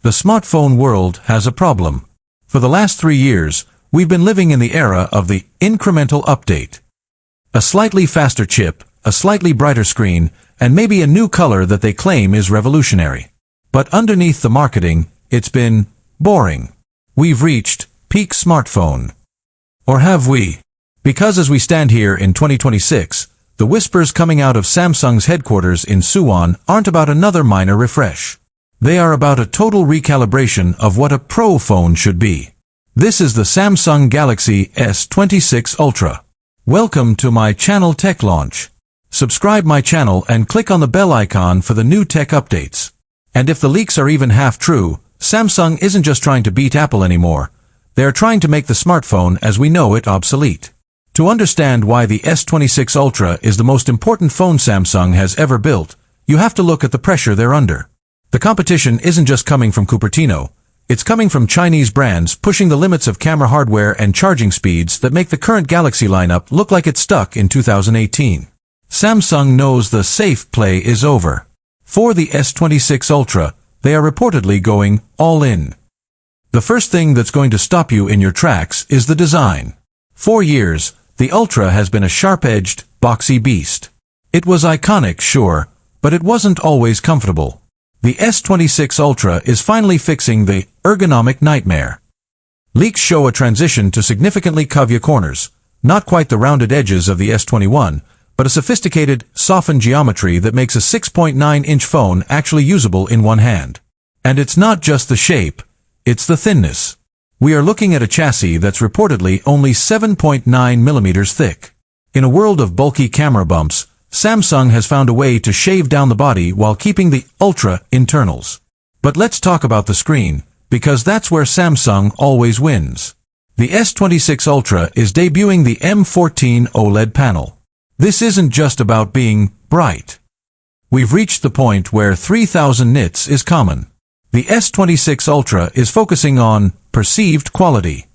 The smartphone world has a problem. For the last 3 years, we've been living in the era of the incremental update. A slightly faster chip, a slightly brighter screen, and maybe a new color that they claim is revolutionary. But underneath the marketing, it's been boring. We've reached peak smartphone. Or have we? Because as we stand here in 2026, the whispers coming out of Samsung's headquarters in Suwon aren't about another minor refresh. They are about a total recalibration of what a pro phone should be. This is the Samsung Galaxy S26 Ultra. Welcome to my channel Tech Launch. Subscribe my channel and click on the bell icon for the new tech updates. And if the leaks are even half true, Samsung isn't just trying to beat Apple anymore. They are trying to make the smartphone as we know it obsolete. To understand why the S26 Ultra is the most important phone Samsung has ever built, you have to look at the pressure they're under. The competition isn't just coming from Cupertino. It's coming from Chinese brands pushing the limits of camera hardware and charging speeds that make the current Galaxy lineup look like it's stuck in 2018. Samsung knows the safe play is over. For the S26 Ultra, they are reportedly going all in. The first thing that's going to stop you in your tracks is the design. For years, the Ultra has been a sharp-edged, boxy beast. It was iconic, sure, but it wasn't always comfortable. The S26 Ultra is finally fixing the ergonomic nightmare. Leaks show a transition to significantly curvy corners, not quite the rounded edges of the S21, but a sophisticated, softened geometry that makes a 6.9-inch phone actually usable in one hand. And it's not just the shape, it's the thinness. We are looking at a chassis that's reportedly only 7.9 millimeters thick. In a world of bulky camera bumps, Samsung has found a way to shave down the body while keeping the Ultra internals. But let's talk about the screen, because that's where Samsung always wins. The S26 Ultra is debuting the M14 OLED panel. This isn't just about being bright. We've reached the point where 3000 nits is common. The S26 Ultra is focusing on perceived quality.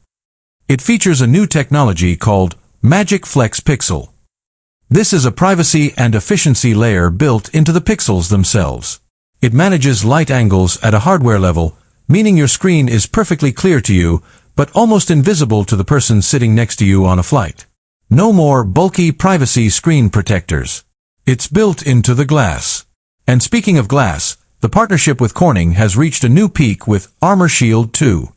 It features a new technology called Magic Flex Pixel. This is a privacy and efficiency layer built into the pixels themselves. It manages light angles at a hardware level, meaning your screen is perfectly clear to you, but almost invisible to the person sitting next to you on a flight. No more bulky privacy screen protectors. It's built into the glass. And speaking of glass, the partnership with Corning has reached a new peak with Armor Shield 2.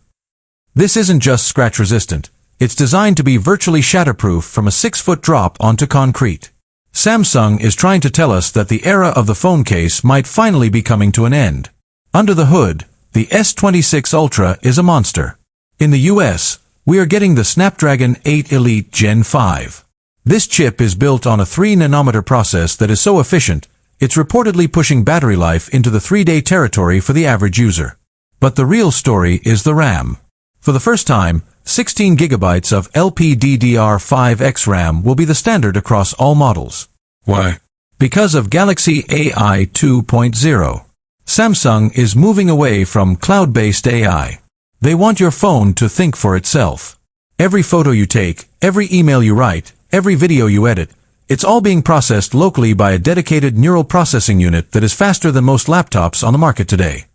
This isn't just scratch-resistant. It's designed to be virtually shatterproof from a 6-foot drop onto concrete. Samsung is trying to tell us that the era of the phone case might finally be coming to an end. Under the hood, the S26 Ultra is a monster. In the US, we are getting the Snapdragon 8 Elite Gen 5. This chip is built on a 3-nanometer process that is so efficient, it's reportedly pushing battery life into the 3-day territory for the average user. But the real story is the RAM. For the first time, 16 gigabytes of LPDDR5X RAM will be the standard across all models. Why? Because of Galaxy AI 2.0. Samsung is moving away from cloud-based AI. They want your phone to think for itself. Every photo you take, every email you write, every video you edit, it's all being processed locally by a dedicated neural processing unit that is faster than most laptops on the market today.